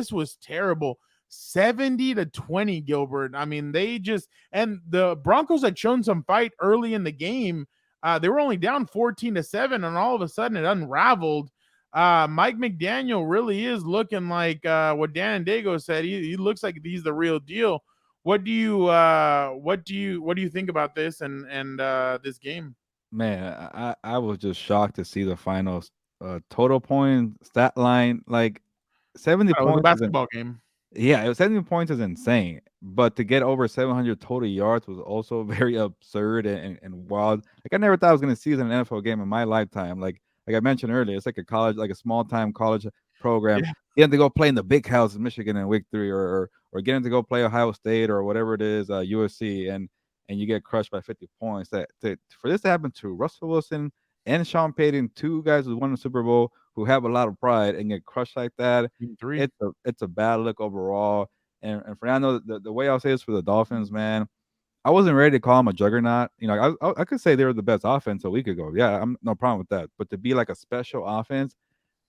this was terrible. 70-20, Gilbert. I mean, and the Broncos had shown some fight early in the game. They were only down 14-7, and all of a sudden it unraveled. Mike McDaniel really is looking like what Dan and Dago said. He looks like he's the real deal. What do you think about this and this game? Man, I was just shocked to see the final total point stat line. Like 70 It was a points. basketball game. Yeah, it was 70 points is insane. But to get over 700 total yards was also very absurd and wild. Like I never thought I was going to see an NFL game in my lifetime. Like I mentioned earlier, it's like a college, like a small time college program. Yeah. Getting to go play in the big house in Michigan in week 3, or getting to go play Ohio State or whatever it is, USC, and you get crushed by 50 points. For this to happen to Russell Wilson and Sean Payton, 2 guys who won the Super Bowl, who have a lot of pride, and get crushed like that, it's a bad look overall. And Fernando, the way I'll say this for the Dolphins, man, I wasn't ready to call them a juggernaut. You know, I could say they were the best offense a week ago. Yeah, I'm no problem with that. But to be like a special offense,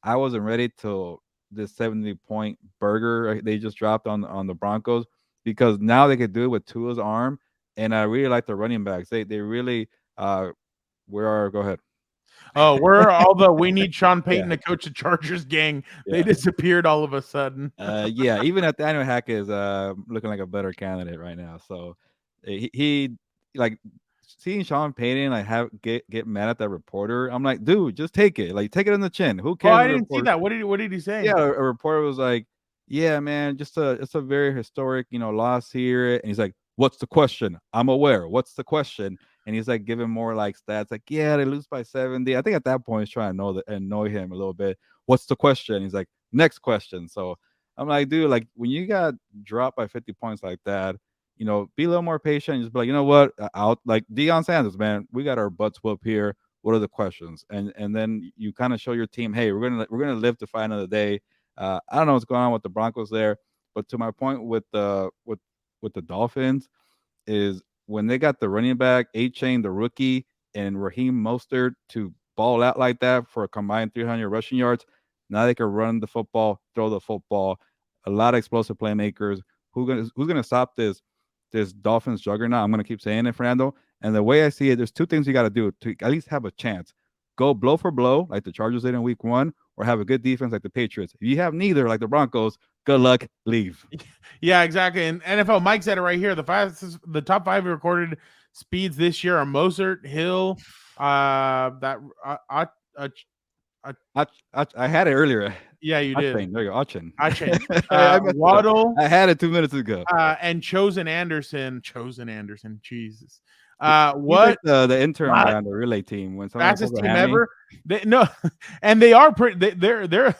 I wasn't ready till this 70-point burger they just dropped on the Broncos, because now they could do it with Tua's arm, and I really like the running backs. They really go ahead. Oh, although we need Sean Payton to coach the Chargers gang. They disappeared all of a sudden. Yeah, even Nathaniel Hackett is looking like a better candidate right now. So he like seeing Sean Payton like get mad at that reporter. I'm like, dude, just take it. Like, take it on the chin. Who cares? Oh, I didn't see that. What did he say? Yeah, a reporter was like, yeah, man, it's a very historic, loss here. And he's like, what's the question? I'm aware. What's the question? And he's like giving more like stats, like, yeah, they lose by 70. I think at that point he's trying to annoy him a little bit. What's the question? He's like, next question. So I'm like, dude, like when you got dropped by 50 points like that, be a little more patient. Just be like, you know what? Out like Deion Sanders, man, we got our butts whooped here. What are the questions? And then you kind of show your team, hey, we're gonna live to fight another day. I don't know what's going on with the Broncos there, but to my point with the Dolphins is when they got the running back, A-Chain, the rookie, and Raheem Mostert to ball out like that for a combined 300 rushing yards, now they can run the football, throw the football, a lot of explosive playmakers. Who's gonna stop this Dolphins juggernaut? I'm gonna keep saying it, Fernando. And the way I see it, there's 2 things you got to do to at least have a chance. Go blow for blow like the Chargers did in week 1, or have a good defense like the Patriots. If you have neither, like the Broncos, good luck, leave. Yeah, exactly. And NFL Mike said it right here. The top 5 recorded speeds this year are Mostert, Hill, I had it earlier. Yeah, you did. There you go. Achin. Waddle. I had it 2 minutes ago. And Chosen Anderson. Jesus. What the intern on the relay team when fastest team ever? And they are pretty. They're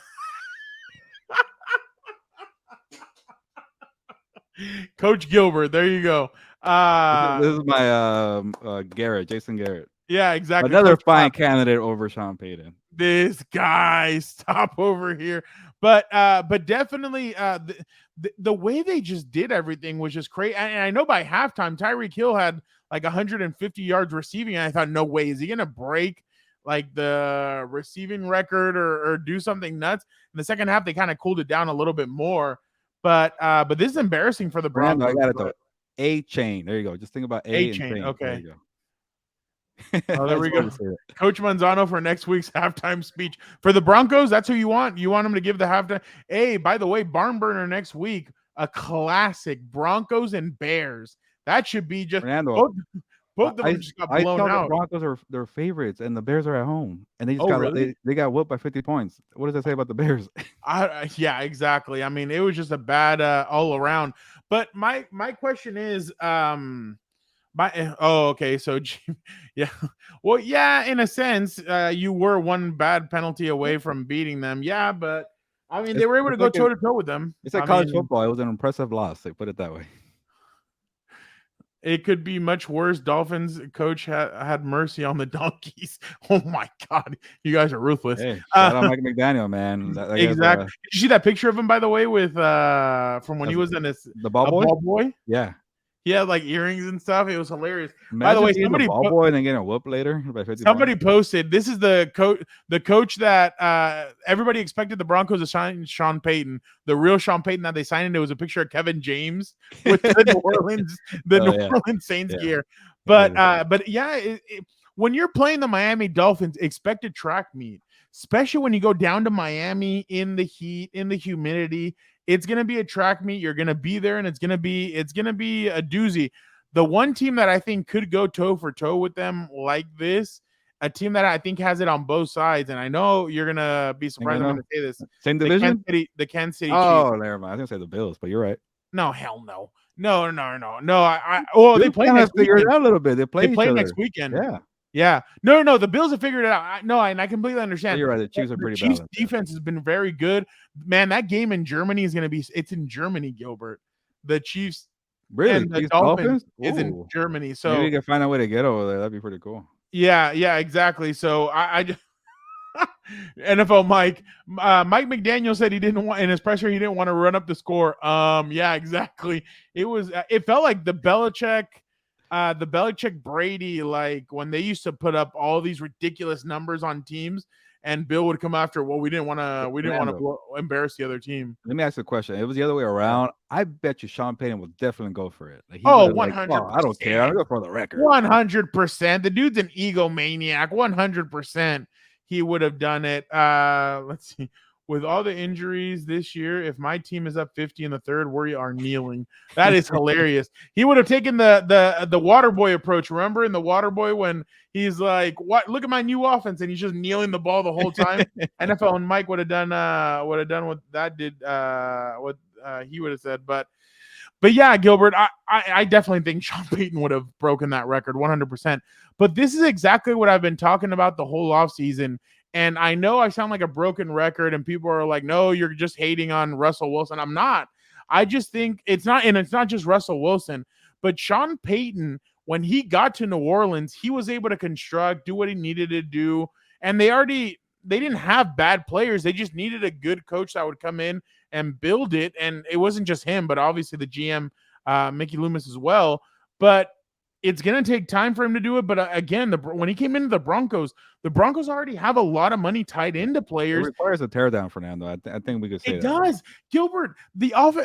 Coach Gilbert. There you go. This is my Garrett, Jason Garrett. Yeah, exactly. Another fine candidate over Sean Payton. This guy, stop over here. But definitely the way they just did everything was just crazy. And I know by halftime, Tyreek Hill had like 150 yards receiving. And I thought, no way, is he gonna break like the receiving record or do something nuts? In the second half, they kind of cooled it down a little bit more. But this is embarrassing for the Broncos. I got it though. A-Chain. There you go. Just think about A-Chain. Okay. There you go. Oh, there we go. Coach Manzano for next week's halftime speech for the Broncos. That's who you want. You want them to give the halftime. Hey, by the way, barn burner next week, a classic Broncos and Bears. That should be just Fernando, both of them just got blown out. The Broncos are their favorites, and the Bears are at home, and they just they got whooped by 50 points. What does that say about the Bears? Yeah, exactly. I mean, it was just a bad all around. But my question is, okay. So, yeah. Well, yeah, in a sense, you were one bad penalty away from beating them. Yeah, but I mean, they were able to go toe to toe with them. It's like college football. It was an impressive loss. They put it that way. It could be much worse. Dolphins coach had mercy on the donkeys. Oh my God, you guys are ruthless. Hey, shout out Mike McDaniel, man. Exactly. Did you see that picture of him, by the way, with from when he was in the ball boy? Ball boy? Yeah. He had like earrings and stuff. It was hilarious. By the Imagine way, being the ball boy and then getting a whoop later by 50 somebody points. posted, this is the coach that everybody expected the Broncos to sign, Sean Payton. The real Sean Payton that they signed, and it was a picture of Kevin James with the New Yeah, Orleans Saints yeah. gear. It But yeah, when you're playing the Miami Dolphins, expect a track meet, especially when you go down to Miami in the heat, in the humidity. It's gonna be a track meet. You're gonna be there, and it's gonna be a doozy. The one team that I think could go toe for toe with them like this, a team that I think has it on both sides, and I know you're gonna be think I surprised I'm know. gonna say this. Same division? The Kansas City Chiefs. Oh, never mind. I was gonna say the Bills, but you're right. No, hell no. No. Well, they Bills play kind of next figured it weekend. out a little bit. They They play each play next other. weekend. Yeah. Yeah. No. The Bills have figured it out. And I completely Yeah, understand. you're right. The Chiefs are The pretty Chiefs balanced. defense has been very good. Man, that game in Germany is gonna be. It's in Germany, Gilbert. The Chiefs Really? and the Chiefs Dolphins Dolphins? is in Ooh. Germany. Maybe So we can find a way to get over there. That'd be pretty cool. yeah, exactly. So I just NFL Mike McDaniel said he didn't want in his pressure he didn't want to run up the score. Yeah, exactly. It felt like the Belichick Brady, like when they used to put up all these ridiculous numbers on teams, and Bill would come after. Well, we didn't want Fernando, to embarrass the other team. let me ask you a question. If it was the other way around, I bet you Sean Payton would definitely go for it. Like he would Oh, have like, oh, I don't care. I'm 100%. going for the record. 100%. The dude's an egomaniac. 100%. He would have done it. Let's see. With all the injuries this year, if my team is up 50 in the third, we are kneeling. That is hilarious. He would have taken the water boy approach. Remember in the water boy when he's like, "What? Look at my new offense," and he's just kneeling the ball the whole time. NFL and Mike would have done what that did. What he would have said, but yeah, Gilbert, I definitely think Sean Payton would have broken that record 100%. But this is exactly what I've been talking about the whole offseason. And I know I sound like a broken record, and people are like, no, you're just hating on Russell Wilson. I'm not. I just think it's not just Russell Wilson, but Sean Payton, when he got to New Orleans, he was able to construct, do what he needed to do. And they didn't have bad players. They just needed a good coach that would come in and build it. And it wasn't just him, but obviously the GM, Mickey Loomis as well. But it's going to take time for him to do it. But again, when he came into the Broncos already have a lot of money tied into It players. requires a teardown, Fernando. I think we could say It that. does. Gilbert,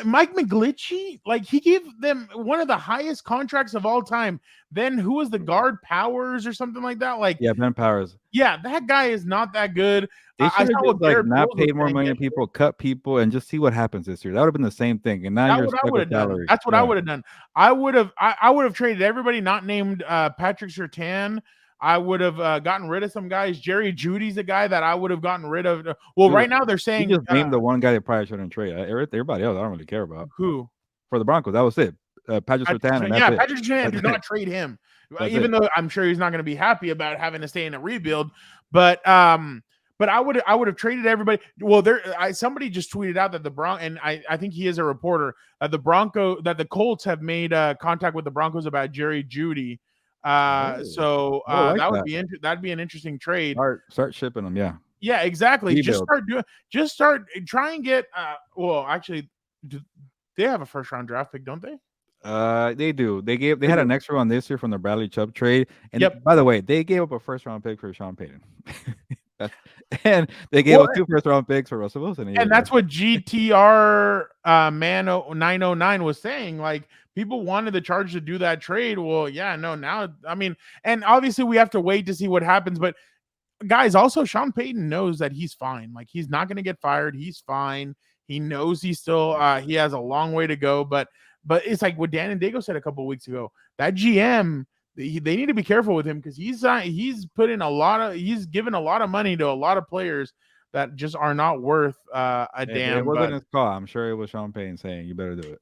Mike McGlinchey, like he gave them one of the highest contracts of all time. Then who was the guard, Powers or something like that? Like, Yeah, Ben Powers. yeah, that guy is not that good. They should have just like not paid more money to yesterday. people, cut people, and just see what happens this year. That would have been the same thing. And now you're stuck with salary. That's what I would have done. I would have traded everybody not named Patrick Surtain. I would have gotten rid of some guys. Jerry Judy's a guy that I would have gotten rid of. Well, Dude, right now they're saying you just named the one guy they probably shouldn't trade. Everybody else, I don't really care about. Who? For the Broncos, that was it. Patrick Surtain, and that's it. Patrick Surtain, do not trade him. Even though I'm sure he's not going to be happy about having to stay in a rebuild. But I would have traded everybody. Well, somebody just tweeted out that and I think he is a reporter, that the Colts have made contact with the Broncos about Jerry Judy. So like that'd be an interesting trade. Start shipping them, yeah. Yeah, exactly. Rebuild. Try and get well, actually, they have a first round draft pick, don't they? They do. They had an extra one this year from the Bradley Chubb trade. And by the way, they gave up a first round pick for Sean Payton. And they gave up 2 first round picks for Russell Wilson. And that's what GTR Man 909 was saying. Like, people wanted the Chargers to do that trade. Well, yeah, no, now I mean, and obviously we have to wait to see what happens. But guys, also Sean Payton knows that he's fine. Like, he's not going to get fired. He's fine. He knows he's still he has a long way to go. But it's like what Dan and Dago said a couple of weeks ago. That GM, they need to be careful with him because he's given a lot of money to a lot of players that just are not worth a damn. It wasn't his call. I'm sure it was Sean Payton saying, "You better do it."